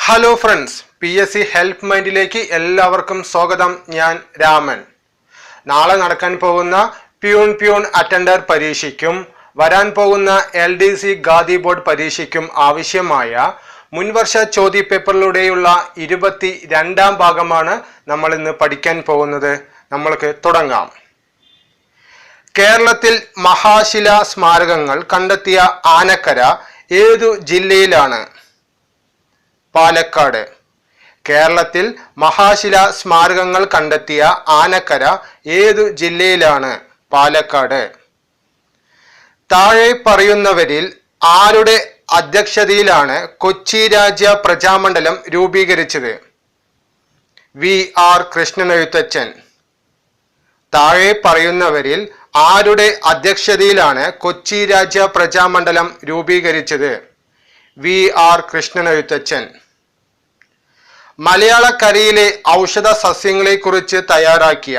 Hello friends, PSC help മൈൻഡിലേക്ക് എല്ലാവർക്കും സ്വാഗതം. ഞാൻ രാമൻ. നാളെ നടക്കാൻ പോകുന്ന പ്യൂൺ അറ്റൻഡർ പരീക്ഷയ്ക്കും വരാൻ പോകുന്ന LDC ഖാദി ബോർഡ് പരീക്ഷയ്ക്കും ആവശ്യമായ മുൻവർഷ ചോദ്യപേപ്പറിലൂടെയുള്ള 22ാം ഭാഗമാണ് നമ്മൾ ഇന്ന് പഠിക്കാൻ പോകുന്നത്. നമ്മൾക്ക് തുടങ്ങാം. കേരളത്തിൽ മഹാശിലാ സ്മാരകങ്ങൾ കണ്ടെത്തിയ ആനക്കര ഏതു ജില്ലയിലാണ്? പാലക്കാട്. കേരളത്തിൽ മഹാശിലാ സ്മാരകങ്ങൾ കണ്ടെത്തിയ ആനക്കര ഏതു ജില്ലയിലാണ്? പാലക്കാട്. താഴെ പറയുന്നവരിൽ ആരുടെ അധ്യക്ഷതയിലാണ് കൊച്ചി രാജ്യ പ്രജാമണ്ഡലം രൂപീകരിച്ചത്? VR കൃഷ്ണനെഴുത്തച്ഛൻ. താഴെ പറയുന്നവരിൽ ആരുടെ അധ്യക്ഷതയിലാണ് കൊച്ചി രാജ്യ പ്രജാമണ്ഡലം രൂപീകരിച്ചത്? VR കൃഷ്ണനെഴുത്തച്ഛൻ. മലയാളക്കരയിലെ ഔഷധ സസ്യങ്ങളെ കുറിച്ച് തയ്യാറാക്കിയ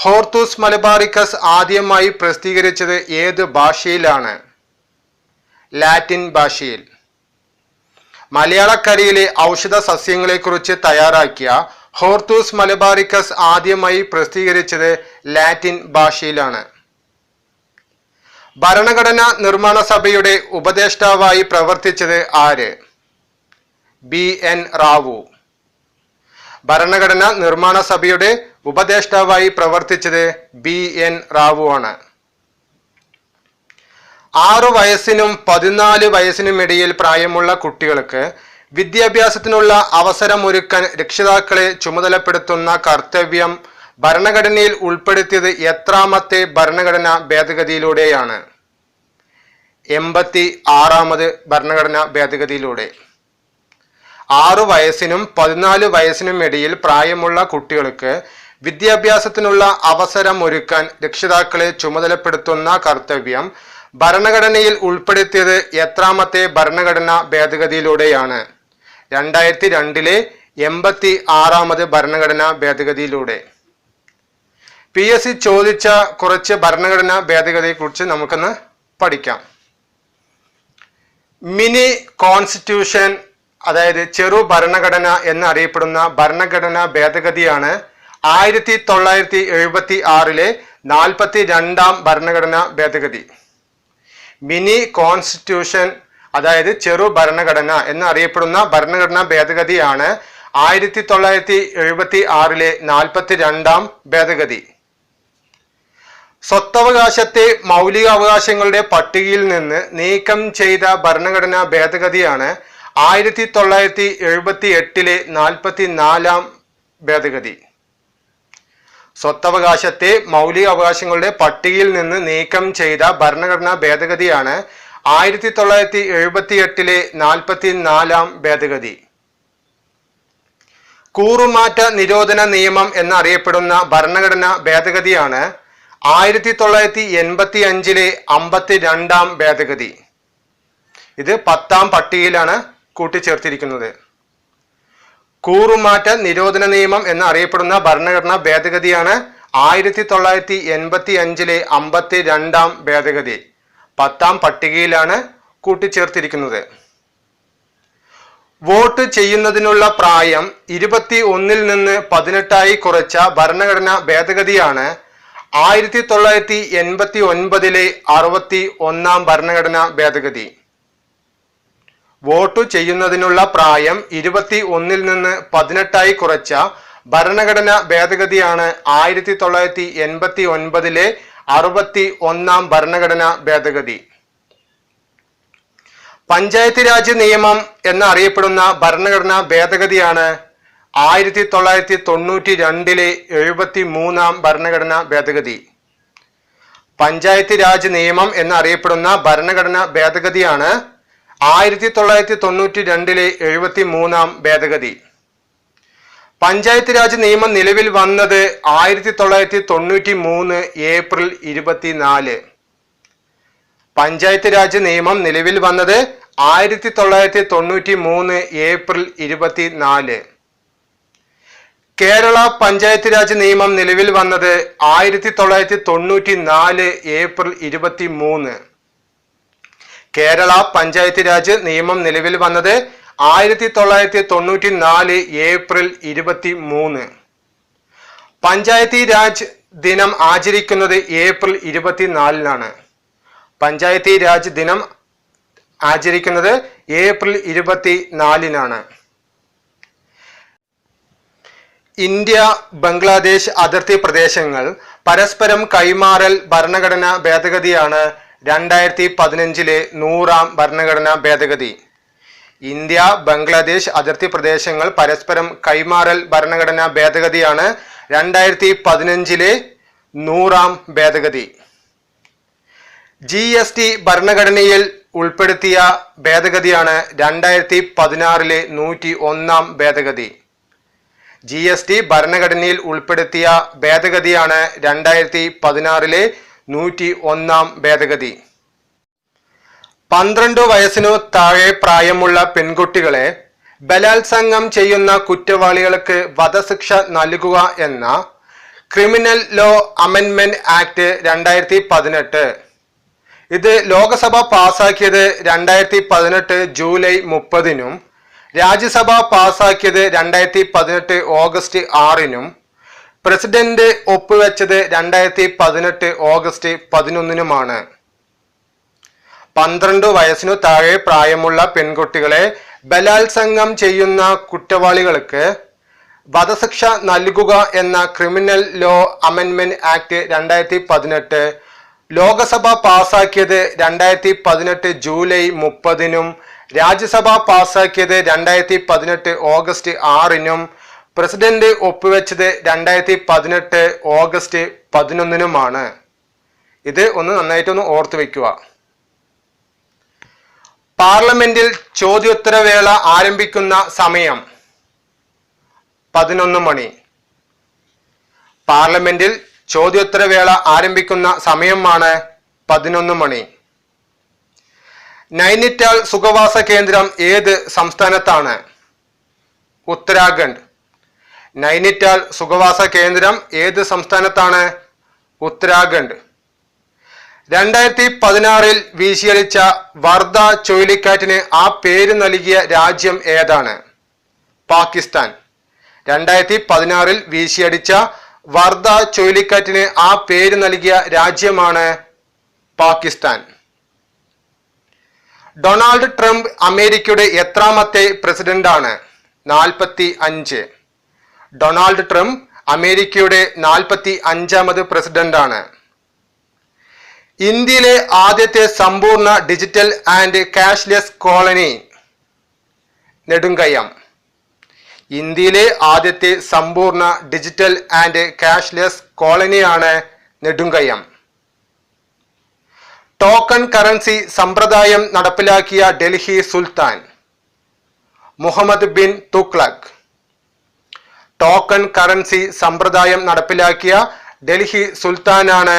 ഹോർത്തൂസ് മലബാറിക്കസ് ആദ്യമായി പ്രസിദ്ധീകരിച്ചത് ഏത് ഭാഷയിലാണ്? ലാറ്റിൻ ഭാഷയിൽ. മലയാളക്കരയിലെ ഔഷധ സസ്യങ്ങളെ കുറിച്ച് തയ്യാറാക്കിയ ഹോർത്തൂസ് മലബാറിക്കസ് ആദ്യമായി പ്രസിദ്ധീകരിച്ചത് ലാറ്റിൻ ഭാഷയിലാണ്. ഭരണഘടനാ നിർമ്മാണ സഭയുടെ ഉപദേഷ്ടാവായി പ്രവർത്തിച്ചത് ആര്? BN റാവു. ഭരണഘടനാ നിർമ്മാണ സഭയുടെ ഉപദേഷ്ടാവായി പ്രവർത്തിച്ചത് BN റാവു ആണ്. 6 വയസ്സിനും 14 വയസ്സിനും ഇടയിൽ പ്രായമുള്ള കുട്ടികൾക്ക് വിദ്യാഭ്യാസത്തിനുള്ള അവസരമൊരുക്കാൻ രക്ഷിതാക്കളെ ചുമതലപ്പെടുത്തുന്ന കർത്തവ്യം ഭരണഘടനയിൽ ഉൾപ്പെടുത്തിയത് എത്രാമത്തെ ഭരണഘടനാ ഭേദഗതിയിലൂടെയാണ്? 86ാമത് ഭരണഘടനാ ഭേദഗതിയിലൂടെ. 6 വയസ്സിനും 14 വയസ്സിനും ഇടയിൽ പ്രായമുള്ള കുട്ടികൾക്ക് വിദ്യാഭ്യാസത്തിനുള്ള അവസരമൊരുക്കാൻ രക്ഷിതാക്കളെ ചുമതലപ്പെടുത്തുന്ന കർത്തവ്യം ഭരണഘടനയിൽ ഉൾപ്പെടുത്തിയത് എത്രാമത്തെ ഭരണഘടനാ ഭേദഗതിയിലൂടെയാണ്? 2002 86ാമത് ഭരണഘടനാ ഭേദഗതിയിലൂടെ. PSC ചോദിച്ച കുറച്ച് ഭരണഘടനാ ഭേദഗതിയെ കുറിച്ച് നമുക്കൊന്ന് പഠിക്കാം. മിനി കോൺസ്റ്റിറ്റ്യൂഷൻ, അതായത് ചെറു ഭരണഘടന എന്നറിയപ്പെടുന്ന ഭരണഘടനാ ഭേദഗതിയാണ് 1976 42ാം ഭരണഘടനാ ഭേദഗതി. മിനി കോൺസ്റ്റിറ്റ്യൂഷൻ, അതായത് ചെറു ഭരണഘടന എന്നറിയപ്പെടുന്ന ഭരണഘടനാ ഭേദഗതിയാണ് 1976 42ാം ഭേദഗതി. സ്വത്തവകാശത്തെ മൗലിക അവകാശങ്ങളുടെ പട്ടികയിൽ നിന്ന് നീക്കം ചെയ്ത ഭരണഘടനാ ഭേദഗതിയാണ് 1978 44ാം ഭേദഗതി. സ്വത്തവകാശത്തെ മൗലിക അവകാശങ്ങളുടെ പട്ടികയിൽ നിന്ന് നീക്കം ചെയ്ത ഭരണഘടനാ ഭേദഗതിയാണ് 1978 44ാം ഭേദഗതി. കൂറുമാറ്റ നിരോധന നിയമം എന്നറിയപ്പെടുന്ന ഭരണഘടനാ ഭേദഗതിയാണ് 1985 52ാം ഭേദഗതി. ഇത് 10ാം പട്ടികയിലാണ് കൂട്ടിച്ചേർത്തിരിക്കുന്നത്. കൂറുമാറ്റ നിരോധന നിയമം എന്നറിയപ്പെടുന്ന ഭരണഘടനാ ഭേദഗതിയാണ് 1985 52ാം ഭേദഗതി. 10ാം പട്ടികയിലാണ് കൂട്ടിച്ചേർത്തിരിക്കുന്നത്. വോട്ട് ചെയ്യുന്നതിനുള്ള പ്രായം 21 നിന്ന് 18 കുറച്ച ഭരണഘടനാ ഭേദഗതിയാണ് 1989 61ാം ഭരണഘടനാ ഭേദഗതി. വോട്ട് ചെയ്യുന്നതിനുള്ള പ്രായം 21 നിന്ന് 18 കുറച്ച ഭരണഘടനാ ഭേദഗതിയാണ് 1989 61ാം ഭരണഘടനാ ഭേദഗതി. പഞ്ചായത്ത് രാജ് നിയമം എന്നറിയപ്പെടുന്ന ഭരണഘടനാ ഭേദഗതിയാണ് 1992 73ാം ഭരണഘടനാ ഭേദഗതി. പഞ്ചായത്ത് രാജ് നിയമം എന്നറിയപ്പെടുന്ന ഭരണഘടനാ ഭേദഗതിയാണ് 1992 73ാം ഭേദഗതി. പഞ്ചായത്ത് രാജ് നിയമം നിലവിൽ വന്നത് 1993 ഏപ്രിൽ 24. പഞ്ചായത്ത് രാജ് നിയമം നിലവിൽ വന്നത് 1993 ഏപ്രിൽ 24. കേരള പഞ്ചായത്ത് രാജ് നിയമം നിലവിൽ വന്നത് 1994 ഏപ്രിൽ 23. കേരള പഞ്ചായത്ത് രാജ് നിയമം നിലവിൽ വന്നത് 1994 ഏപ്രിൽ 23. പഞ്ചായത്തി രാജ് ദിനം ആചരിക്കുന്നത് ഏപ്രിൽ 24-നാണ്. പഞ്ചായത്തി രാജ് ദിനം ആചരിക്കുന്നത് ഏപ്രിൽ 24-നാണ്. ഇന്ത്യ ബംഗ്ലാദേശ് അതിർത്തി പ്രദേശങ്ങൾ പരസ്പരം കൈമാറൽ ഭരണഘടനാ ഭേദഗതിയാണ് 2015 100ാം ഭരണഘടനാ ഭേദഗതി. ഇന്ത്യ ബംഗ്ലാദേശ് അതിർത്തി പ്രദേശങ്ങൾ പരസ്പരം കൈമാറൽ ഭരണഘടനാ ഭേദഗതിയാണ് 2015 100ാം ഭേദഗതി. GST ഭരണഘടനയിൽ ഉൾപ്പെടുത്തിയ ഭേദഗതിയാണ് 2016 101ാം ഭേദഗതി. GST ഭരണഘടനയിൽ ഉൾപ്പെടുത്തിയ ഭേദഗതിയാണ് 2016 101ാം ഭേദഗതി. 12 വയസ്സിനു താഴെ പ്രായമുള്ള പെൺകുട്ടികളെ ബലാത്സംഗം ചെയ്യുന്ന കുറ്റവാളികൾക്ക് വധശിക്ഷ നൽകുക എന്ന ക്രിമിനൽ ലോ അമെൻമെന്റ് ആക്ട് 2018. ഇത് ലോകസഭ പാസാക്കിയത് 2018 ജൂലൈ 30-നും രാജ്യസഭ പാസാക്കിയത് 2018 ഓഗസ്റ്റ് 6-നും പ്രസിഡന്റ് ഒപ്പുവെച്ചത് 2018 ഓഗസ്റ്റ് 11-നുമാണ്. 12 വയസ്സിനു താഴെ പ്രായമുള്ള പെൺകുട്ടികളെ ബലാത്സംഗം ചെയ്യുന്ന കുറ്റവാളികൾക്ക് വധശിക്ഷ നൽകുക എന്ന ക്രിമിനൽ ലോ അമെൻമെന്റ് ആക്ട് 2018 ലോകസഭ പാസാക്കിയത് 2018 ജൂലൈ 30-നും രാജ്യസഭ പാസാക്കിയത് 2018 ഓഗസ്റ്റ് 6-നും പ്രസിഡന്റ് ഒപ്പുവെച്ചത് 2018 ഓഗസ്റ്റ് 11-നുമാണ്. ഇത് നന്നായിട്ടൊന്ന് ഓർത്തു വെക്കുക. പാർലമെന്റിൽ ചോദ്യോത്തരവേള ആരംഭിക്കുന്ന സമയം 11 മണി. പാർലമെന്റിൽ ചോദ്യോത്തരവേള ആരംഭിക്കുന്ന സമയമാണ് 11 മണി. നൈനിറ്റാൾ സുഖവാസ കേന്ദ്രം ഏത് സംസ്ഥാനത്താണ്? ഉത്തരാഖണ്ഡ്. നൈനിറ്റാൾ സുഖവാസ കേന്ദ്രം ഏത് സംസ്ഥാനത്താണ്? ഉത്തരാഖണ്ഡ്. 2016 വീശിയടിച്ച വർധ ചുഴലിക്കാറ്റിന് ആ പേര് നൽകിയ രാജ്യം ഏതാണ്? പാകിസ്ഥാൻ. 2016 വീശിയടിച്ച വർധ ചുഴലിക്കാറ്റിന് ആ പേര് നൽകിയ രാജ്യമാണ് പാകിസ്ഥാൻ. ഡൊണാൾഡ് ട്രംപ് അമേരിക്കയുടെ എത്രാമത്തെ പ്രസിഡന്റാണ്? 45. ഡൊണാൾഡ് ട്രംപ് അമേരിക്കയുടെ 45ാമത് പ്രസിഡന്റാണ്. ഇന്ത്യയിലെ ആദ്യത്തെ സമ്പൂർണ്ണ digital and cashless colony Nedumkayam. ഇന്ത്യയിലെ ആദ്യത്തെ സമ്പൂർണ്ണ ഡിജിറ്റൽ ആൻഡ് ക്യാഷ്ലെസ് കോളനിയാണ് നെടുങ്കയം. ടോക്കൺ കറൻസി സമ്പ്രദായം നടപ്പിലാക്കിയ ഡൽഹി സുൽത്താൻ? മുഹമ്മദ് ബിൻ തുഗ്ലക്. ടോക്കൺ കറൻസി സമ്പ്രദായം നടപ്പിലാക്കിയ ഡൽഹി സുൽത്താനാണ്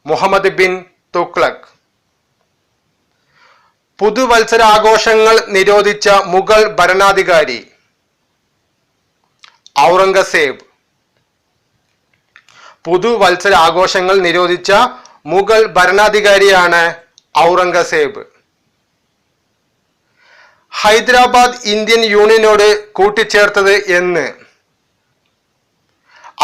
മുഹമ്മദ് ബിൻ തുഗ്ലക്. പുതുവത്സരാഘോഷങ്ങൾ നിരോധിച്ച മുഗൾ ഭരണാധികാരി? ഔറംഗസേബ്. പുതുവത്സരാഘോഷങ്ങൾ നിരോധിച്ച മുഗൾ ഭരണാധികാരിയാണ് ഔറംഗസേബ്. ഹൈദരാബാദ് ഇന്ത്യൻ യൂണിയനോട് കൂട്ടിച്ചേർത്തത് എന്ന്?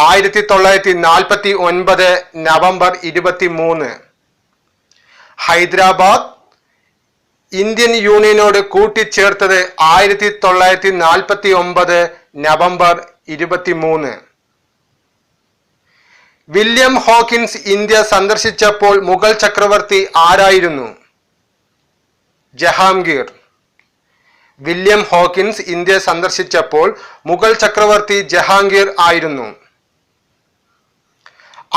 1949 നവംബർ 23. ഹൈദരാബാദ് ഇന്ത്യൻ യൂണിയനോട് കൂട്ടിച്ചേർത്തത് 1949 നവംബർ 23. വില്യം ഹോക്കിൻസ് ഇന്ത്യ സന്ദർശിച്ചപ്പോൾ മുഗൾ ചക്രവർത്തി ആരായിരുന്നു? ജഹാംഗീർ. വില്യം ഹോക്കിൻസ് ഇന്ത്യ സന്ദർശിച്ചപ്പോൾ മുഗൾ ചക്രവർത്തി ജഹാംഗീർ ആയിരുന്നു.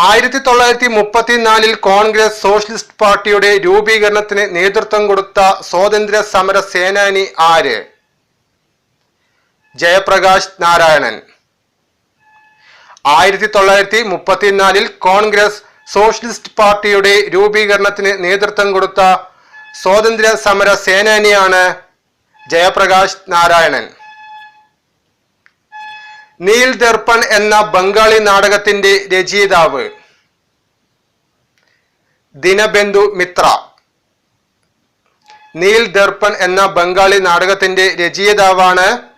1934 കോൺഗ്രസ് സോഷ്യലിസ്റ്റ് പാർട്ടിയുടെ രൂപീകരണത്തിന് നേതൃത്വം കൊടുത്ത സ്വാതന്ത്ര്യ സമര സേനാനി ആര്? ജയപ്രകാശ് നാരായണൻ. 1934 കോൺഗ്രസ് സോഷ്യലിസ്റ്റ് പാർട്ടിയുടെ രൂപീകരണത്തിന് നേതൃത്വം കൊടുത്ത സ്വാതന്ത്ര്യ സമര സേനാനിയാണ് ജയപ്രകാശ് നാരായണൻ. നീൽ ദർപ്പൺ എന്ന ബംഗാളി നാടകത്തിന്റെ രചയിതാവ്? ദിനബന്ധു മിത്ര. നീൽ ദർപ്പൺ എന്ന ബംഗാളി നാടകത്തിന്റെ രചയിതാവാണ്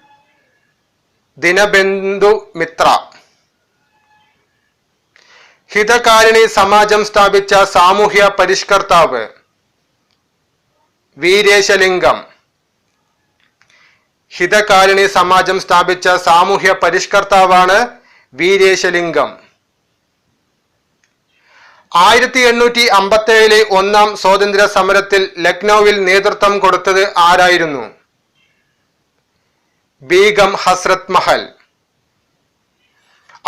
ദിനബന്ധു മിത്ര. ഹിതകാരിണി സമാജം സ്ഥാപിച്ച സാമൂഹ്യ പരിഷ്കർത്താവ് വീരേശലിംഗം. ഹിതകാരിണി സമാജം സ്ഥാപിച്ച സാമൂഹ്യ പരിഷ്കർത്താവാണ് വീരേശലിംഗം. 1857 ഒന്നാം സ്വാതന്ത്ര്യ സമരത്തിൽ ലക്നൌവിൽ നേതൃത്വം കൊടുത്തത് ആരായിരുന്നു? ബീഗം ഹസ്രത്ത് മഹൽ.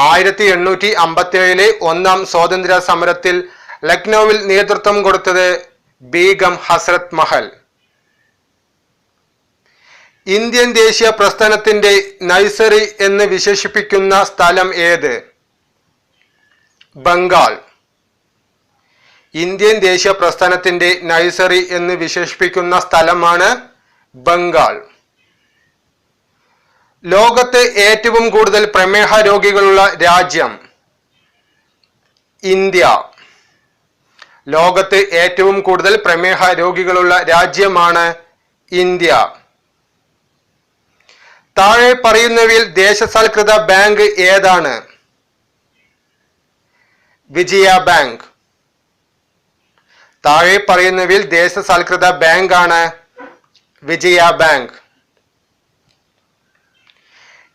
1857 ഒന്നാം സ്വാതന്ത്ര്യ സമരത്തിൽ ലക്നൌവിൽ നേതൃത്വം കൊടുത്തത് ബീഗം ഹസ്രത്ത് മഹൽ. ഇന്ത്യൻ ദേശീയ പ്രസ്ഥാനത്തിന്റെ നഴ്സറി എന്ന് വിശേഷിപ്പിക്കുന്ന സ്ഥലം ഏത്? ബംഗാൾ. ഇന്ത്യൻ ദേശീയ പ്രസ്ഥാനത്തിന്റെ നഴ്സറി എന്ന് വിശേഷിപ്പിക്കുന്ന സ്ഥലമാണ് ബംഗാൾ. ലോകത്ത് ഏറ്റവും കൂടുതൽ പ്രമേഹ രോഗികളുള്ള രാജ്യം? ഇന്ത്യ. ലോകത്ത് ഏറ്റവും കൂടുതൽ പ്രമേഹ രോഗികളുള്ള രാജ്യമാണ് ഇന്ത്യ. താഴെ പറയുന്നവയിൽ ദേശസാൽകൃത ബാങ്ക് ഏതാണ്? വിജയ ബാങ്ക്. താഴെ പറയുന്നവയിൽ ദേശസാൽകൃത ബാങ്ക് ആണ് വിജയ ബാങ്ക്.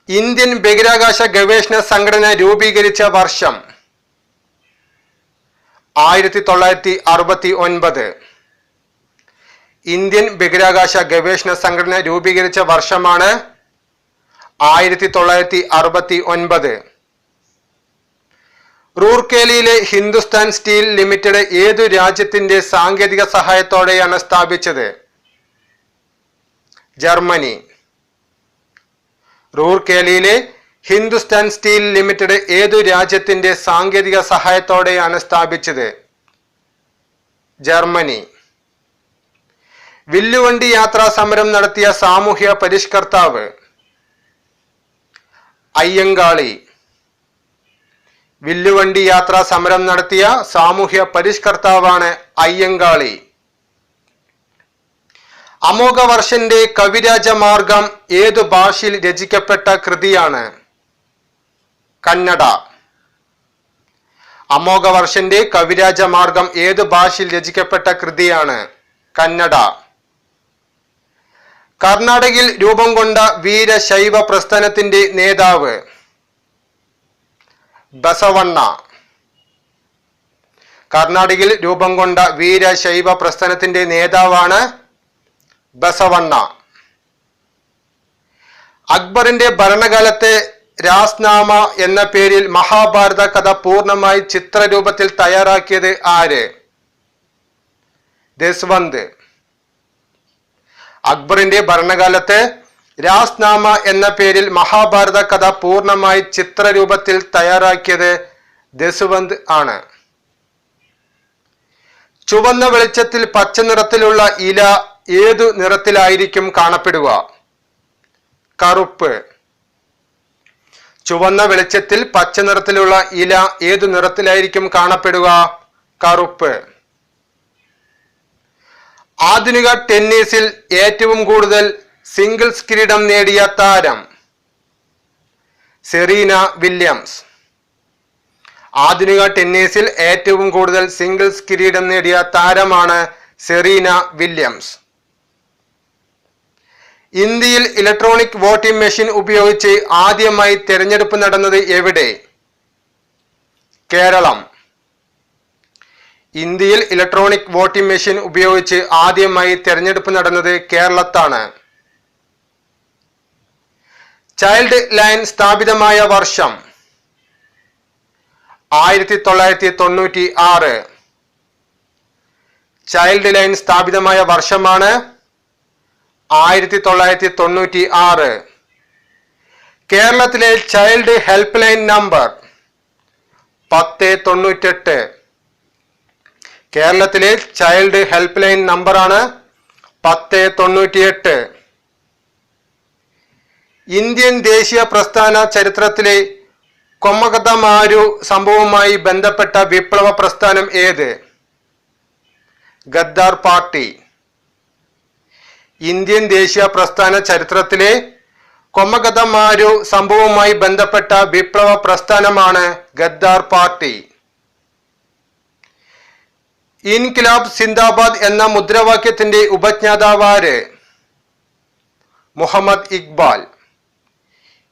ഇന്ത്യൻ ബഹിരാകാശ ഗവേഷണ സംഘടന രൂപീകരിച്ച വർഷം? 1969. ഇന്ത്യൻ ബഹിരാകാശ ഗവേഷണ സംഘടന രൂപീകരിച്ച വർഷമാണ് 1969. റൂർക്കേലയിലെ ഹിന്ദുസ്ഥാൻ സ്റ്റീൽ ലിമിറ്റഡ് ഏതു രാജ്യത്തിന്റെ സാങ്കേതിക സഹായത്തോടെയാണ് സ്ഥാപിച്ചത്? ജർമ്മനി. റൂർക്കേലയിലെ ഹിന്ദുസ്ഥാൻ സ്റ്റീൽ ലിമിറ്റഡ് ഏതു രാജ്യത്തിന്റെ സാങ്കേതിക സഹായത്തോടെയാണ് സ്ഥാപിച്ചത്? ജർമ്മനി. വില്ലുവണ്ടി യാത്രാ സമരം നടത്തിയ സാമൂഹ്യ പരിഷ്കർത്താവ്? അയ്യങ്കാളി. വില്ലുവണ്ടി യാത്രാ സമരം നടത്തിയ സാമൂഹ്യ പരിഷ്കർത്താവാണ് അയ്യങ്കാളി. അമോഘവർഷന്റെ കവിരാജമാർഗം ഏതു ഭാഷയിൽ രചിക്കപ്പെട്ട കൃതിയാണ്? കന്നഡ. അമോഘവർഷന്റെ കവിരാജമാർഗം ഏതു ഭാഷയിൽ രചിക്കപ്പെട്ട കൃതിയാണ്? കന്നഡ. കർണാടകയിൽ രൂപം കൊണ്ട വീരശൈവ പ്രസ്ഥാനത്തിന്റെ നേതാവ്? ബസവണ്ണ. കർണാടകയിൽ രൂപം കൊണ്ട വീരശൈവ പ്രസ്ഥാനത്തിന്റെ നേതാവാണ് ബസവണ്ണ. അക്ബറിന്റെ ഭരണകാലത്തെ രാസ്നാമ എന്ന പേരിൽ മഹാഭാരത കഥ പൂർണ്ണമായി ചിത്രരൂപത്തിൽ തയ്യാറാക്കിയത് ആര്? ദസ്വന്ത്. അക്ബറിന്റെ ഭരണകാലത്ത് രാസ്നാമ എന്ന പേരിൽ മഹാഭാരത കഥ പൂർണ്ണമായി ചിത്രരൂപത്തിൽ തയ്യാറാക്കിയത് ദസ്വന്ത് ആണ്. ചുവന്ന വെളിച്ചത്തിൽ പച്ച നിറത്തിലുള്ള ഇല ഏതു നിറത്തിലായിരിക്കും കാണപ്പെടുക? കറുപ്പ്. ചുവന്ന വെളിച്ചത്തിൽ പച്ച നിറത്തിലുള്ള ഇല ഏതു നിറത്തിലായിരിക്കും കാണപ്പെടുക? കറുപ്പ്. ആധുനിക ടെന്നീസിൽ ഏറ്റവും കൂടുതൽ സിംഗിൾസ് കിരീടം നേടിയ താരം? Serena Williams. ആധുനിക ടെന്നീസിൽ ഏറ്റവും കൂടുതൽ സിംഗിൾസ് കിരീടം നേടിയ താരമാണ് സെറീന വില്യംസ്. ഇന്ത്യയിൽ ഇലക്ട്രോണിക് വോട്ടിംഗ് മെഷീൻ ഉപയോഗിച്ച് ആദ്യമായി തെരഞ്ഞെടുപ്പ് നടന്നത് എവിടെ? കേരളം. ഇന്ത്യയിൽ ഇലക്ട്രോണിക് വോട്ടിംഗ് മെഷീൻ ഉപയോഗിച്ച് ആദ്യമായി തെരഞ്ഞെടുപ്പ് നടന്നത് കേരളത്താണ്. ചൈൽഡ് ലൈൻ സ്ഥാപിതമായ വർഷം? 1996. ചൈൽഡ് ലൈൻ സ്ഥാപിതമായ വർഷമാണ് 1996. കേരളത്തിലെ ചൈൽഡ് ഹെൽപ്പ് ലൈൻ നമ്പർ? 1098. കേരളത്തിലെ ചൈൽഡ് ഹെൽപ്പ് ലൈൻ നമ്പറാണ് 1098. ഇന്ത്യൻ ദേശീയ പ്രസ്ഥാന ചരിത്രത്തിലെ കൊമകതമാരു സംഭവവുമായി ബന്ധപ്പെട്ട വിപ്ലവ പ്രസ്ഥാനം ഏത്? ഗദ്ദാർ പാർട്ടി. ഇന്ത്യൻ ദേശീയ പ്രസ്ഥാന ചരിത്രത്തിലെ കൊമഗതമാരു സംഭവവുമായി ബന്ധപ്പെട്ട വിപ്ലവ പ്രസ്ഥാനമാണ് ഗദ്ദാർ പാർട്ടി. ഇൻകിലാബ് സിന്ദാബാദ് എന്ന മുദ്രാവാക്യത്തിന്റെ ഉപജ്ഞാതാവാര്? മുഹമ്മദ് ഇക്ബാൽ.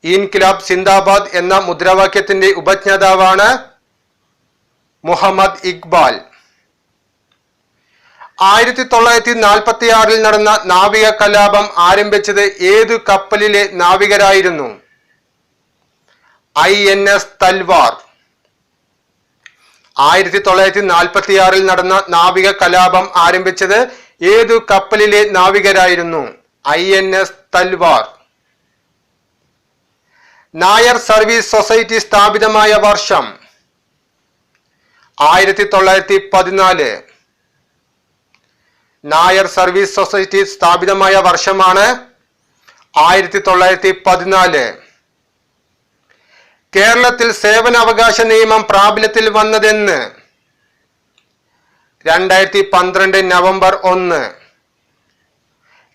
ഇൻകിലാബ് സിന്ദാബാദ് എന്ന മുദ്രാവാക്യത്തിന്റെ ഉപജ്ഞാതാവാണ് മുഹമ്മദ് ഇക്ബാൽ. 1946 നടന്ന നാവിക കലാപം ആരംഭിച്ചത് ഏതു കപ്പലിലെ നാവികരായിരുന്നു? INS തൽവാർ. 1946 നടന്ന നാവിക കലാപം ആരംഭിച്ചത് ഏതു കപ്പലിലെ നാവികരായിരുന്നു? INS Talwar. Nair service society സ്ഥാപിതമായ വർഷം? 1914. നായർ സർവീസ് സൊസൈറ്റി സ്ഥാപിതമായ വർഷമാണ് 1914. കേരളത്തിൽ സേവനാവകാശ നിയമം പ്രാബല്യത്തിൽ വന്നതെന്ന്? 2012 നവംബർ 1.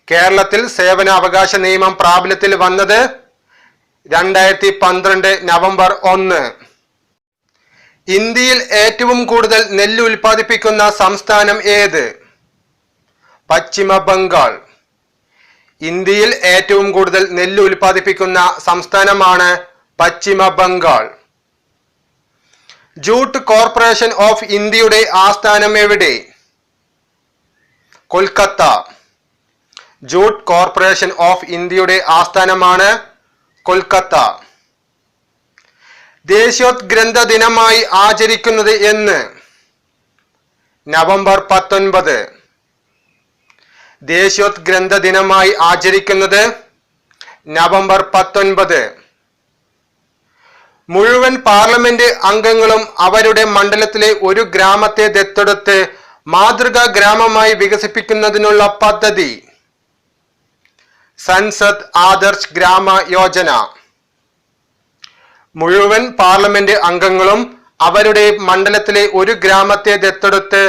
കേരളത്തിൽ സേവനാവകാശ നിയമം പ്രാബല്യത്തിൽ വന്നത് 2012 നവംബർ 1. ഇന്ത്യയിൽ ഏറ്റവും കൂടുതൽ നെല്ല് ഉൽപ്പാദിപ്പിക്കുന്ന സംസ്ഥാനം ഏത്? പശ്ചിമ ബംഗാൾ. ഇന്ത്യയിൽ ഏറ്റവും കൂടുതൽ നെല്ല് ഉൽപ്പാദിപ്പിക്കുന്ന സംസ്ഥാനമാണ് പശ്ചിമ ബംഗാൾ. ജൂട്ട് കോർപ്പറേഷൻ ഓഫ് ഇന്ത്യയുടെ ആസ്ഥാനം എവിടെ? കൊൽക്കത്ത. ജൂട്ട് കോർപ്പറേഷൻ ഓഫ് ഇന്ത്യയുടെ ആസ്ഥാനമാണ് കൊൽക്കത്ത. ദേശീയോദ്ഗ്രന്ഥ ദിനമായി ആചരിക്കുന്നത് എന്ന്? നവംബർ 19. ദേശീയോദ്ഗ്രന്ഥ ദിനമായി ആചരിക്കുന്നത് നവംബർ 19. മുഴുവൻ പാർലമെന്റ് അംഗങ്ങളും അവരുടെ മണ്ഡലത്തിലെ ഒരു ഗ്രാമത്തെ ദത്തെടുത്ത് മാതൃകാ ഗ്രാമമായി വികസിപ്പിക്കുന്നതിനുള്ള പദ്ധതി? സൻസദ് ആദർശ് ഗ്രാമ യോജന. മുഴുവൻ പാർലമെന്റ് അംഗങ്ങളും അവരുടെ മണ്ഡലത്തിലെ ഒരു ഗ്രാമത്തെ ദത്തെടുത്ത്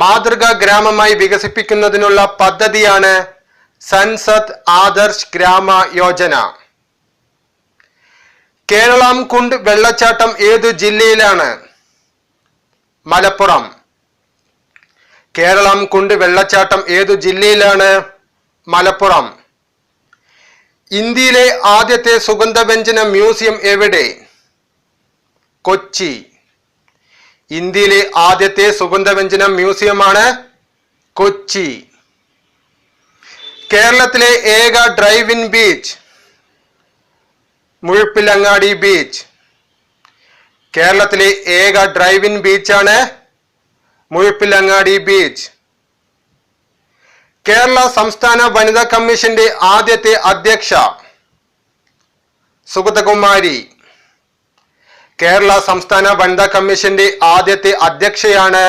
മാതൃകാ ഗ്രാമമായി വികസിപ്പിക്കുന്നതിനുള്ള പദ്ധതിയാണ് സൻസദ് ആദർശ് ഗ്രാമ യോജന. കേരളംകുണ്ട് വെള്ളച്ചാട്ടം ഏതു ജില്ലയിലാണ്? മലപ്പുറം. കേരളംകുണ്ട് വെള്ളച്ചാട്ടം ഏതു ജില്ലയിലാണ്? മലപ്പുറം. ഇന്ത്യയിലെ ആദ്യത്തെ സുഗന്ധവ്യഞ്ജന മ്യൂസിയം എവിടെ? കൊച്ചി. ഇന്ത്യയിലെ ആദ്യത്തെ സുഗന്ധവ്യഞ്ജന മ്യൂസിയമാണ് കൊച്ചി. കേരളത്തിലെ ഏക drive in beach? Muzhappilangad beach. കേരളത്തിലെ ഏക ഡ്രൈവ് ഇൻ ബീച്ചാണ് മുഴുപ്പിലങ്ങാടി ബീച്ച്. കേരള സംസ്ഥാന വനിതാ കമ്മീഷന്റെ ആദ്യത്തെ അധ്യക്ഷ? സുഗതകുമാരി. കേരള സംസ്ഥാന വനിതാ കമ്മീഷന്റെ ആദ്യത്തെ അധ്യക്ഷയാണ്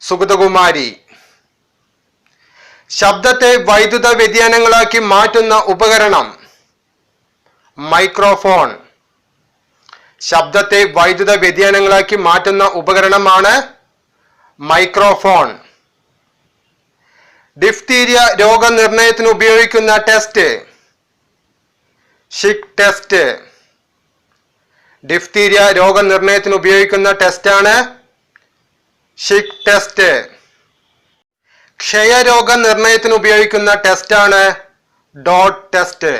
സുഗതകുമാരി. ശബ്ദത്തെ വൈദ്യുത വ്യതിയാനങ്ങളാക്കി മാറ്റുന്ന ഉപകരണം? മൈക്രോഫോൺ. ശബ്ദത്തെ വൈദ്യുത വ്യതിയാനങ്ങളാക്കി മാറ്റുന്ന ഉപകരണമാണ് മൈക്രോഫോൺ. ഡിഫ്തീരിയ രോഗനിർണയത്തിന് ഉപയോഗിക്കുന്ന ടെസ്റ്റ്? Schick test. ഡിഫ്തീരിയ രോഗനിർണയത്തിന് ഉപയോഗിക്കുന്ന ടെസ്റ്റാണ് ഷിക് ടെസ്റ്റ്. ക്ഷയരോഗ നിർണയത്തിന് ഉപയോഗിക്കുന്ന ടെസ്റ്റാണ് ഡോട്ട് ടെസ്റ്റ്.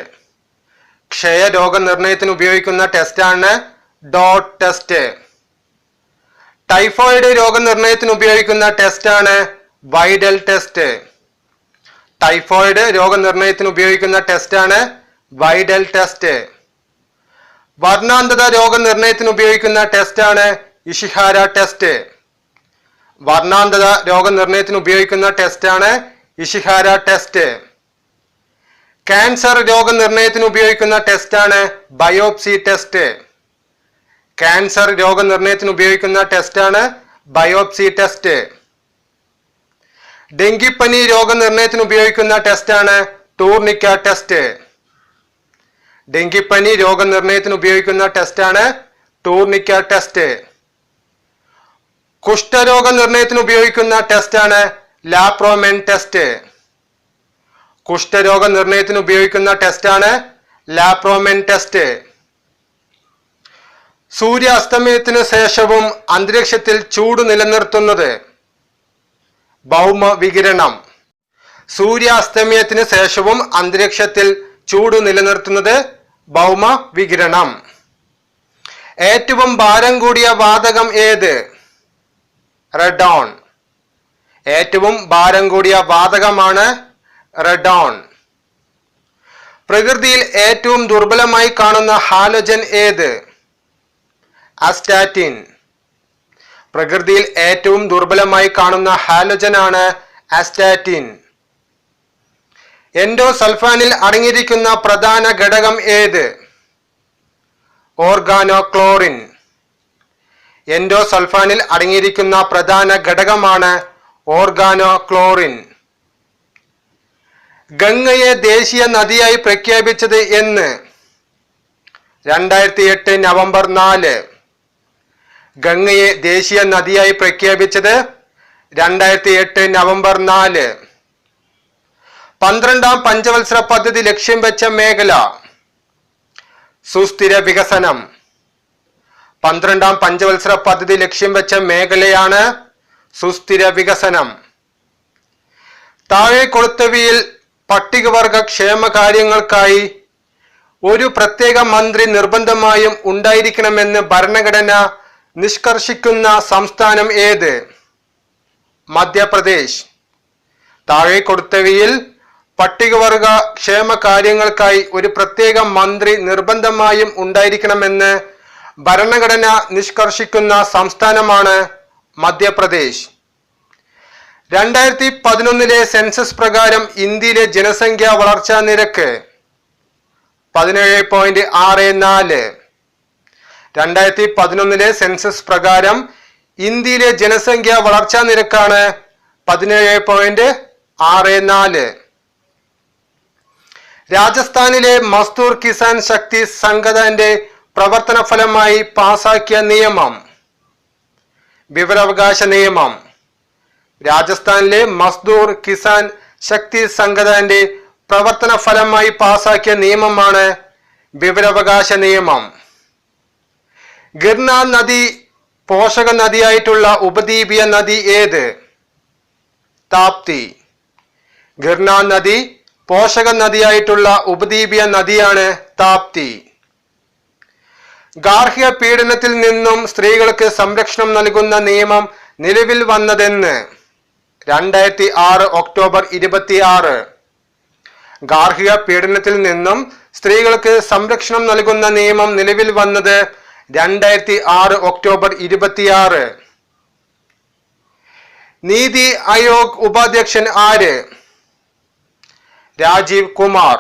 ക്ഷയരോഗ നിർണയത്തിന് ഉപയോഗിക്കുന്ന ടെസ്റ്റാണ് ഡോട്ട് ടെസ്റ്റ്. ടൈഫോയിഡ് രോഗനിർണയത്തിന് ഉപയോഗിക്കുന്ന ടെസ്റ്റാണ് വൈഡൽ ടെസ്റ്റ്. ടൈഫോയിഡ് രോഗനിർണയത്തിന് ഉപയോഗിക്കുന്ന ടെസ്റ്റാണ് വൈഡൽ ടെസ്റ്റ്. വർണ്ണാന്ധത രോഗനിർണയത്തിന് ഉപയോഗിക്കുന്ന ടെസ്റ്റാണ് ഇഷിഹാര ടെസ്റ്റ്. വർണ്ണാന്ധത രോഗനിർണയത്തിന് ഉപയോഗിക്കുന്ന ടെസ്റ്റാണ് ഇഷിഹാര ടെസ്റ്റ്. ക്യാൻസർ രോഗനിർണയത്തിന് ഉപയോഗിക്കുന്ന ടെസ്റ്റാണ് ബയോപ്സി ടെസ്റ്റ്. ക്യാൻസർ രോഗനിർണയത്തിന് ഉപയോഗിക്കുന്ന ടെസ്റ്റാണ് ബയോപ്സി ടെസ്റ്റ്. ഡെങ്കിപ്പനി രോഗനിർണയത്തിന് ഉപയോഗിക്കുന്ന ടെസ്റ്റാണ് ടൂർണിക്ക ടെസ്റ്റ്. ഡെങ്കിപ്പനി രോഗനിർണയത്തിന് ഉപയോഗിക്കുന്ന ടെസ്റ്റാണ് ടൂർണിക്ക ടെസ്റ്റ്. കുഷ്ഠരോഗ നിർണയത്തിന് ഉപയോഗിക്കുന്ന ടെസ്റ്റാണ് ലാപ്രോമെൻ ടെസ്റ്റ്. കുഷ്ഠരോഗ നിർണയത്തിന് ഉപയോഗിക്കുന്ന ടെസ്റ്റാണ് ലാപ്രോമെൻ ടെസ്റ്റ്. സൂര്യാസ്തമയത്തിന് ശേഷവും അന്തരീക്ഷത്തിൽ ചൂട് നിലനിർത്തുന്നത് ഭൗമവികിരണം. സൂര്യാസ്തമയത്തിന് ശേഷവും അന്തരീക്ഷത്തിൽ ചൂട് നിലനിർത്തുന്നത് ഭൗമവികിരണം. ഏറ്റവും ഭാരം കൂടിയ വാതകം ഏത്? റെഡോൺ. ഏറ്റവും ഭാരം കൂടിയ വാതകമാണ് റെഡോൺ. പ്രകൃതിയിൽ ഏറ്റവും ദുർബലമായി കാണുന്ന ഹാലോജൻ ഏത്? അസ്റ്റാറ്റിൻ. പ്രകൃതിയിൽ ഏറ്റവും ദുർബലമായി കാണുന്ന ഹാലോജൻ ആണ് അസ്റ്റാറ്റിൻ. എൻഡോസൾഫാനിൽ അടങ്ങിയിരിക്കുന്ന പ്രധാന ഘടകം ഏത്? ഓർഗാനോക്ലോറിൻ. എൻഡോസൾഫാനിൽ അടങ്ങിയിരിക്കുന്ന പ്രധാന ഘടകമാണ് ഓർഗാനോക്ലോറിൻ. ഗംഗയെ ദേശീയ നദിയായി പ്രഖ്യാപിച്ചത് എന്ന്? 2008 നവംബർ 4. ഗംഗയെ ദേശീയ നദിയായി പ്രഖ്യാപിച്ചത് 2008 നവംബർ 4. 12ാം പഞ്ചവത്സര പദ്ധതി ലക്ഷ്യം വെച്ച മേഖല സുസ്ഥിര വികസനം. 12ാം പഞ്ചവത്സര പദ്ധതി ലക്ഷ്യം വെച്ച മേഖലയാണ് സുസ്ഥിര വികസനം. താഴെ കൊടുത്തവയിൽ പട്ടികവർഗ ക്ഷേമകാര്യങ്ങൾക്കായി ഒരു പ്രത്യേക മന്ത്രി നിർബന്ധമായും ഉണ്ടായിരിക്കണമെന്ന് ഭരണഘടന നിഷ്കർഷിക്കുന്ന സംസ്ഥാനം ഏത്? മധ്യപ്രദേശ്. താഴെ കൊടുത്തവയിൽ പട്ടികവർഗ ക്ഷേമ കാര്യങ്ങൾക്കായി ഒരു പ്രത്യേക മന്ത്രി നിർബന്ധമായും ഉണ്ടായിരിക്കണമെന്ന് ഭരണഘടന നിഷ്കർഷിക്കുന്ന സംസ്ഥാനമാണ് മധ്യപ്രദേശ്. 2011 സെൻസസ് പ്രകാരം ഇന്ത്യയിലെ ജനസംഖ്യാ വളർച്ചാ നിരക്ക് 17.64. 2011 സെൻസസ് പ്രകാരം ഇന്ത്യയിലെ ജനസംഖ്യാ വളർച്ചാ നിരക്കാണ് 17.64. രാജസ്ഥാനിലെ മസ്ദൂർ കിസാൻ ശക്തി സംഘത്തിന്റെ പ്രവർത്തന ഫലമായി പാസാക്കിയ നിയമം വിവരാവകാശ നിയമം. രാജസ്ഥാനിലെ മസ്ദൂർ കിസാൻ ശക്തി സംഘത്തിന്റെ പ്രവർത്തന ഫലമായി പാസാക്കിയ നിയമമാണ് വിവരാവകാശ നിയമം. ഗിർന നദി പോഷക നദിയായിട്ടുള്ള ഉപദ്വീപീയ നദി ഏത്? താപ്തി. ഗിർന നദി പോഷക നദിയായിട്ടുള്ള ഉപദ്വീപീയ നദിയാണ് താപ്തി. ഗാർഹിക പീഡനത്തിൽ നിന്നും സ്ത്രീകൾക്ക് സംരക്ഷണം നൽകുന്ന നിയമം നിലവിൽ വന്നതെന്ന്? 2006 ഒക്ടോബർ 26. ഗാർഹിക പീഡനത്തിൽ നിന്നും സ്ത്രീകൾക്ക് സംരക്ഷണം നൽകുന്ന നിയമം നിലവിൽ വന്നത് 2006 ഒക്ടോബർ 26. നീതി ആയോഗ് ഉപാധ്യക്ഷൻ ആര്? രാജീവ് കുമാർ.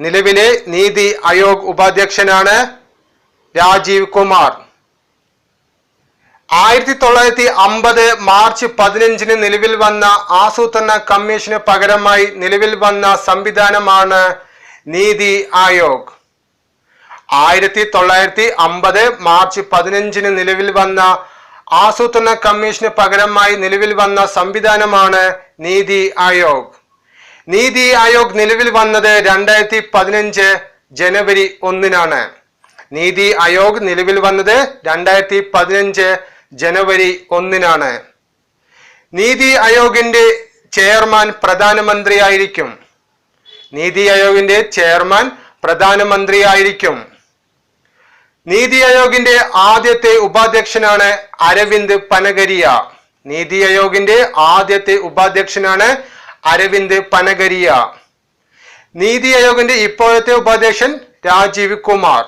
നിലവിലെ നീതി ആയോഗ് ഉപാധ്യക്ഷനാണ് രാജീവ് കുമാർ. 1950 മാർച്ച് 15 നിലവിൽ വന്ന ആസൂത്രണ കമ്മീഷന് പകരമായി നിലവിൽ വന്ന സംവിധാനമാണ് നീതി ആയോഗ്. 1950 മാർച്ച് 15 നിലവിൽ വന്ന ആസൂത്രണ കമ്മീഷന് പകരമായി നിലവിൽ വന്ന സംവിധാനമാണ് നീതി ആയോഗ്. നീതി ആയോഗ് നിലവിൽ വന്നത് 2015 ജനുവരി 1. നീതി ആയോഗ് നിലവിൽ വന്നത് 2015 ജനുവരി 1. നീതി ആയോഗിന്റെ ചെയർമാൻ പ്രധാനമന്ത്രിയായിരിക്കും. നീതി ആയോഗിന്റെ ചെയർമാൻ പ്രധാനമന്ത്രിയായിരിക്കും. നീതി ആയോഗിന്റെ ആദ്യത്തെ ഉപാധ്യക്ഷനാണ് അരവിന്ദ് പനഗരിയ. നീതി ആയോഗിന്റെ ആദ്യത്തെ ഉപാധ്യക്ഷനാണ് അരവിന്ദ് പനഗരിയ. നീതി ആയോഗിന്റെ ഇപ്പോഴത്തെ ഉപാധ്യക്ഷൻ രാജീവ് കുമാർ.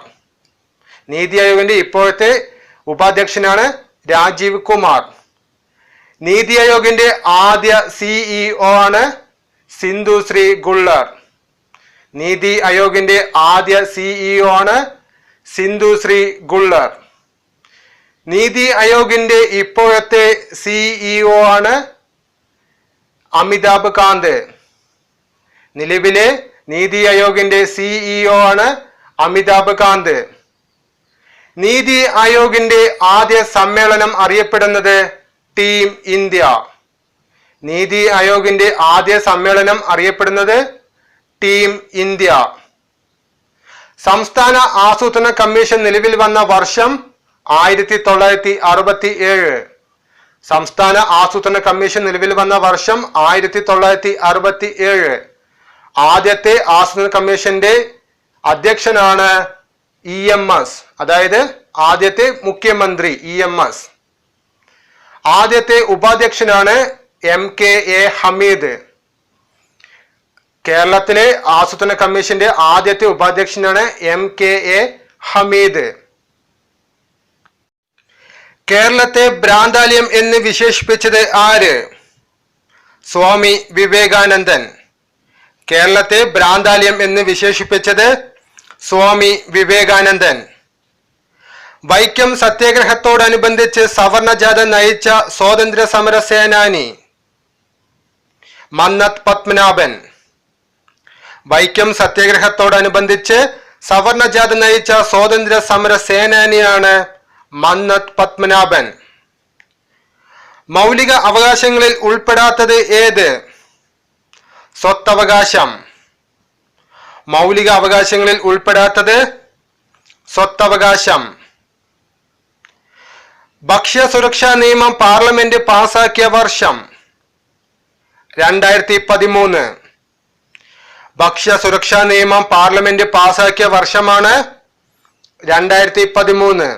നീതി ആയോഗിന്റെ ഇപ്പോഴത്തെ ഉപാധ്യക്ഷനാണ് രാജീവ് കുമാർ. നീതി ആയോഗിന്റെ ആദ്യ സിഇഒ ആണ് സിന്ധു ശ്രീ ഗുള്ളർ. നീതി ആയോഗിന്റെ ആദ്യ സിഇഒ ആണ് സിന്ധു ശ്രീ ഗുള്ളർ. നീതി ആയോഗിന്റെ ഇപ്പോഴത്തെ സിഇഒ ആണ് അമിതാഭ് കാന്ത്. നിലവിലെ നീതി ആയോഗിന്റെ സിഇഒ ആണ് അമിതാഭ് കാന്ത്. നീതി ആയോഗിന്റെ ആദ്യ സമ്മേളനം അറിയപ്പെടുന്നത് ടീം ഇന്ത്യ. നീതി ആയോഗിന്റെ ആദ്യ സമ്മേളനം അറിയപ്പെടുന്നത് ടീം ഇന്ത്യ. സംസ്ഥാന ആസൂത്രണ കമ്മീഷൻ നിലവിൽ വന്ന വർഷം 1967. സംസ്ഥാന ആസൂത്രണ കമ്മീഷൻ നിലവിൽ വന്ന വർഷം 1967. ആദ്യത്തെ ആസൂത്രണ കമ്മീഷന്റെ അധ്യക്ഷനാണ് EMS, അതായത് ആദ്യത്തെ മുഖ്യമന്ത്രി EMS. ആദ്യത്തെ ഉപാധ്യക്ഷനാണ് MKA ഹമീദ്. കേരളത്തിലെ ആസൂത്രണ കമ്മീഷന്റെ ആദ്യത്തെ ഉപാധ്യക്ഷനാണ് MKA ഹമീദ്. കേരളത്തെ ഭ്രാന്താലയം എന്ന് വിശേഷിപ്പിച്ചത് ആര്? സ്വാമി വിവേകാനന്ദൻ. കേരളത്തെ ഭ്രാന്താലയം എന്ന് വിശേഷിപ്പിച്ചത് സ്വാമി വിവേകാനന്ദൻ. വൈക്കം സത്യാഗ്രഹത്തോടനുബന്ധിച്ച് സവർണ ജാഥ നയിച്ച സ്വാതന്ത്ര്യ സമര സേനാനി മന്നത്ത് പത്മനാഭൻ. വൈക്കം സത്യാഗ്രഹത്തോടനുബന്ധിച്ച് സവർണ ജാഥ നയിച്ച സ്വാതന്ത്ര്യ സമര സേനാനിയാണ് മന്നത്ത് പത്മനാഭൻ. മൗലിക അവകാശങ്ങളിൽ ഉൾപ്പെടാത്തത് ഏത്? സ്വത്തവകാശം. മൗലിക അവകാശങ്ങളിൽ ഉൾപ്പെടാത്തത് സ്വത്തവകാശം. ഭക്ഷ്യസുരക്ഷാ നിയമം പാർലമെന്റ് പാസാക്കിയ വർഷം 2013. ഭക്ഷ്യസുരക്ഷാ നിയമം പാർലമെന്റ് പാസാക്കിയ വർഷമാണ് 2013.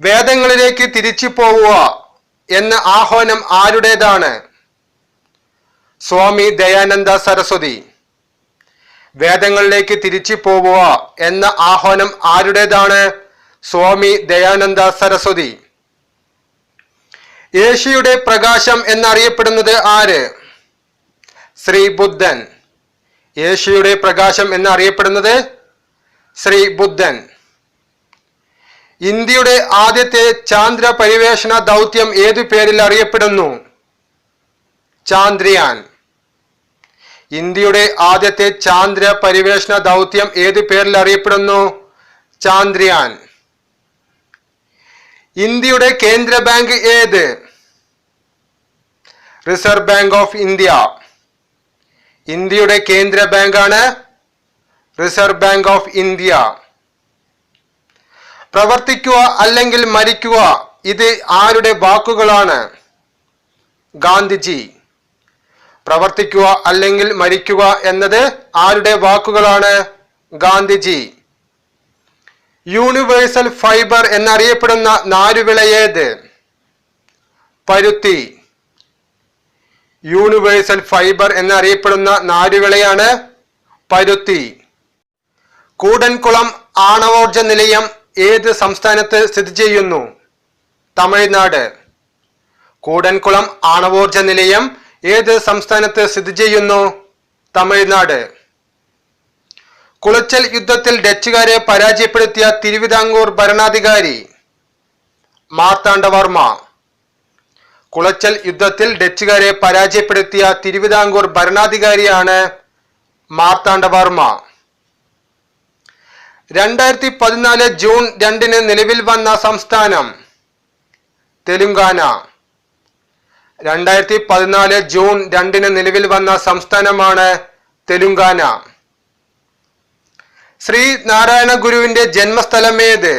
വേദങ്ങളിലേക്ക് തിരിച്ചു പോവുക എന്ന ആഹ്വാനം ആരുടേതാണ്? സ്വാമി ദയാനന്ദ സരസ്വതി. വേദങ്ങളിലേക്ക് തിരിച്ചു പോവുക എന്ന ആഹ്വാനം ആരുടേതാണ്? സ്വാമി ദയാനന്ദ സരസ്വതി. ഏഷ്യയുടെ പ്രകാശം എന്നറിയപ്പെടുന്നത് ആര്? ശ്രീ ബുദ്ധൻ. ഏഷ്യയുടെ പ്രകാശം എന്നറിയപ്പെടുന്നത് ശ്രീ ബുദ്ധൻ. ഇന്ത്യയുടെ ആദ്യത്തെ ചാന്ദ്ര പരിവേഷണ ദൗത്യം ഏതു പേരിൽ അറിയപ്പെടുന്നു? ചാന്ദ്രയാൻ. ഇന്ത്യയുടെ ആദ്യത്തെ ചാന്ദ്ര പരിവേഷണ ദൗത്യം ഏതു പേരിൽ അറിയപ്പെടുന്നു? ചാന്ദ്രയാൻ. ഇന്ത്യയുടെ കേന്ദ്ര ബാങ്ക് ഏത്? Reserve bank of India. ഇന്ത്യയുടെ കേന്ദ്ര ബാങ്കാണ് റിസർവ് ബാങ്ക് ഓഫ് ഇന്ത്യ. പ്രവർത്തിക്കുക അല്ലെങ്കിൽ മരിക്കുക, ഇത് ആരുടെ വാക്കുകളാണ്? ഗാന്ധിജി. പ്രവർത്തിക്കുക അല്ലെങ്കിൽ മരിക്കുക എന്നത് ആരുടെ വാക്കുകളാണ്? ഗാന്ധിജി. യൂണിവേഴ്സൽ ഫൈബർ എന്നറിയപ്പെടുന്ന നാരുവിള ഏത്? പരുത്തി. യൂണിവേഴ്സൽ ഫൈബർ എന്നറിയപ്പെടുന്ന നാരുവിളയാണ് പരുത്തി. കൂടൻകുളം ആണവോർജ നിലയം ഏത് സംസ്ഥാനത്ത് സ്ഥിതി ചെയ്യുന്നു? തമിഴ്നാട്. കൂടൻകുളം ആണവോർജ നിലയം ഏത് സംസ്ഥാനത്ത് സ്ഥിതി ചെയ്യുന്നു? തമിഴ്നാട്. കുളച്ചൽ യുദ്ധത്തിൽ ഡച്ചുകാരെ പരാജയപ്പെടുത്തിയ തിരുവിതാംകൂർ ഭരണാധികാരി? മാർത്താണ്ഡവർമ്മ. കുളച്ചൽ യുദ്ധത്തിൽ ഡച്ചുകാരെ പരാജയപ്പെടുത്തിയ തിരുവിതാംകൂർ ഭരണാധികാരിയാണ് മാർത്താണ്ഡവർമ്മ. 2014 ജൂൺ 2 നിലവിൽ വന്ന സംസ്ഥാനം? തെലുങ്കാന. 2014 ജൂൺ 2 നിലവിൽ വന്ന സംസ്ഥാനമാണ് തെലുങ്കാന. ശ്രീ നാരായണ ഗുരുവിന്റെ ജന്മസ്ഥലം ഏത്?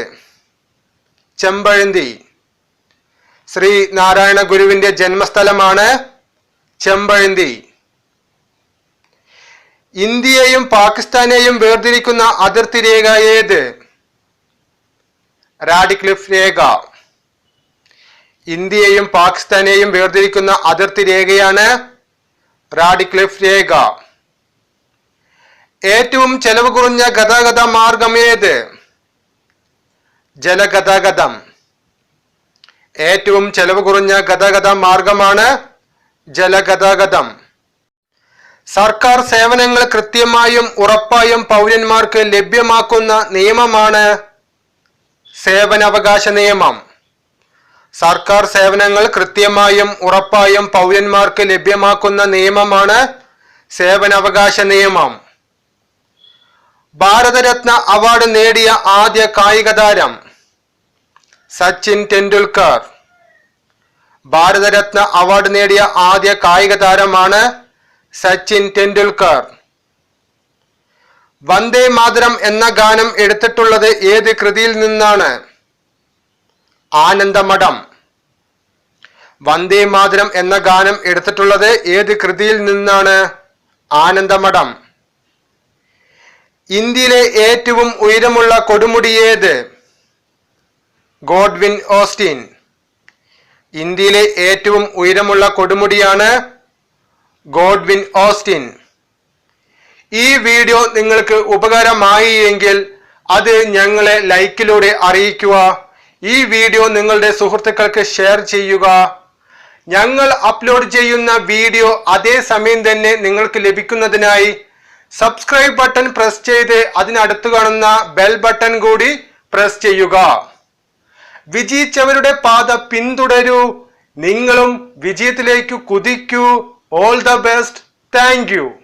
ചെമ്പഴന്തി. ശ്രീ നാരായണ ഗുരുവിന്റെ ജന്മസ്ഥലമാണ് ചെമ്പഴന്തി. ഇന്ത്യയെയും പാകിസ്ഥാനെയും വേർതിരിക്കുന്ന അതിർത്തി രേഖ ഏത്? റാഡിക്ലിഫ് രേഖ. ഇന്ത്യയെയും പാകിസ്ഥാനെയും വേർതിരിക്കുന്ന അതിർത്തി രേഖയാണ് റാഡിക്ലിഫ് രേഖ. ഏറ്റവും ചെലവ് കുറഞ്ഞ ഗതാഗത മാർഗം ഏത്? ജലഗതാഗതം. ഏറ്റവും ചെലവ് കുറഞ്ഞ ഗതാഗത മാർഗമാണ് ജലഗതാഗതം. സർക്കാർ സേവനങ്ങൾ കൃത്യമായും ഉറപ്പായും പൗരന്മാർക്ക് ലഭ്യമാക്കുന്ന നിയമമാണ് സേവനാവകാശ നിയമം. സർക്കാർ സേവനങ്ങൾ കൃത്യമായും ഉറപ്പായും പൗരന്മാർക്ക് ലഭ്യമാക്കുന്ന നിയമമാണ് സേവനാവകാശ നിയമം. ഭാരതരത്ന അവാർഡ് നേടിയ ആദ്യ കായിക താരം? സച്ചിൻ ടെണ്ടുൽക്കർ. ഭാരതരത്ന അവാർഡ് നേടിയ ആദ്യ കായിക താരമാണ് സച്ചിൻ ടെണ്ടുൽക്കർ. വന്ദേ മാതരം എന്ന ഗാനം എടുത്തിട്ടുള്ളത് ഏത് കൃതിയിൽ നിന്നാണ്? ആനന്ദമഠം. വന്ദേ മാതരം എന്ന ഗാനം എടുത്തിട്ടുള്ളത് ഏത് കൃതിയിൽ നിന്നാണ്? ആനന്ദമഠം. ഇന്ത്യയിലെ ഏറ്റവും ഉയരമുള്ള കൊടുമുടി ഏത്? Godwin Austin. ഇന്ത്യയിലെ ഏറ്റവും ഉയരമുള്ള കൊടുമുടിയാണ് ഗോഡ്വിൻ ഓസ്റ്റിൻ. ഈ വീഡിയോ നിങ്ങൾക്ക് ഉപകാരമായി എങ്കിൽ അത് ഞങ്ങളെ ലൈക്കിലൂടെ അറിയിക്കുക. ഈ വീഡിയോ നിങ്ങളുടെ സുഹൃത്തുക്കൾക്ക് ഷെയർ ചെയ്യുക. ഞങ്ങൾ അപ്ലോഡ് ചെയ്യുന്ന വീഡിയോ അതേ സമയം തന്നെ നിങ്ങൾക്ക് ലഭിക്കുന്നതിനായി സബ്സ്ക്രൈബ് ബട്ടൺ പ്രസ് ചെയ്ത് അതിനടുത്ത് കാണുന്ന ബെൽ ബട്ടൺ കൂടി പ്രസ് ചെയ്യുക. വിജയിച്ചവരുടെ പാത പിന്തുടരൂ. നിങ്ങളും വിജയത്തിലേക്ക് കുതിക്കൂ. All the best. Thank U.